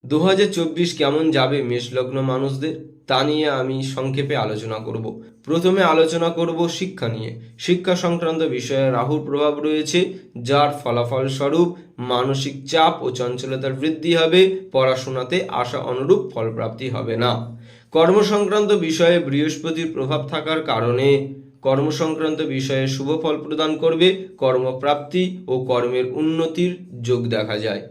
2024 কেমন যাবে মেষলগ্ন মানুষদের তা নিয়ে আমি সংক্ষেপে আলোচনা করব। প্রথমে আলোচনা করব শিক্ষা নিয়ে। শিক্ষা সংক্রান্ত বিষয়ে রাহুর প্রভাব রয়েছে, যার ফলাফল স্বরূপ মানসিক চাপ ও চঞ্চলতার বৃদ্ধি হবে, পড়াশোনাতে আশা অনুরূপ ফলপ্রাপ্তি হবে না। কর্ম সংক্রান্ত বিষয়ে বৃহস্পতির প্রভাব থাকার কারণে কর্মসংক্রান্ত বিষয়ে শুভ ফল প্রদান করবে, কর্মপ্রাপ্তি ও কর্মের উন্নতির যোগ দেখা যায়।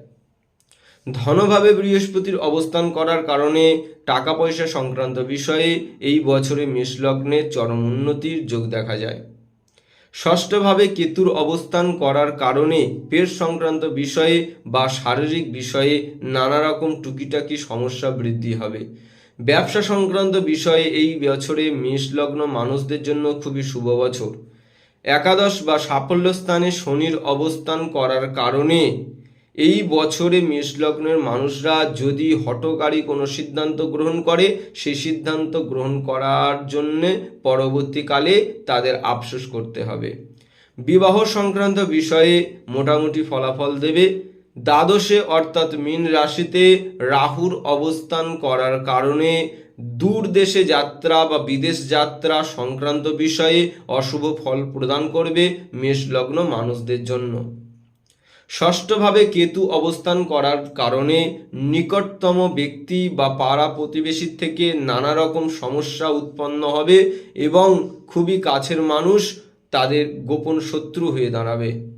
ধনভাবে বৃহস্পতির অবস্থান করার কারণে টাকা পয়সা সংক্রান্ত বিষয়ে এই বছরে মেষলগ্নে চরম উন্নতির যোগ দেখা যায়। ষষ্ঠভাবে কেতুর অবস্থান করার কারণে পেট সংক্রান্ত বিষয়ে বা শারীরিক বিষয়ে নানা রকম টুকিটাকি সমস্যা বৃদ্ধি হবে। ব্যবসা সংক্রান্ত বিষয়ে এই বছরে মেষলগ্ন মানুষদের জন্য খুবই শুভ বছর। একাদশ বা সাফল্য স্থানে শনির অবস্থান করার কারণে এই বছরে মেষলগ্নের মানুষরা যদি হঠকারী কোনো সিদ্ধান্ত গ্রহণ করে, সেই সিদ্ধান্ত গ্রহণ করার জন্যে পরবর্তীকালে তাদের আফসোস করতে হবে। বিবাহ সংক্রান্ত বিষয়ে মোটামুটি ফলাফল দেবে। দ্বাদশে অর্থাৎ মীন রাশিতে রাহুর অবস্থান করার কারণে দূর দেশে যাত্রা বা বিদেশ যাত্রা সংক্রান্ত বিষয়ে অশুভ ফল প্রদান করবে মেষলগ্ন মানুষদের জন্য। ষষ্ঠভাবে কেতু অবস্থান করার কারণে নিকটতম ব্যক্তি বা পাড়া প্রতিবেশীর থেকে নানা রকম সমস্যা উৎপন্ন হবে এবং খুবই কাছের মানুষ তাদের গোপন শত্রু হয়ে দাঁড়াবে।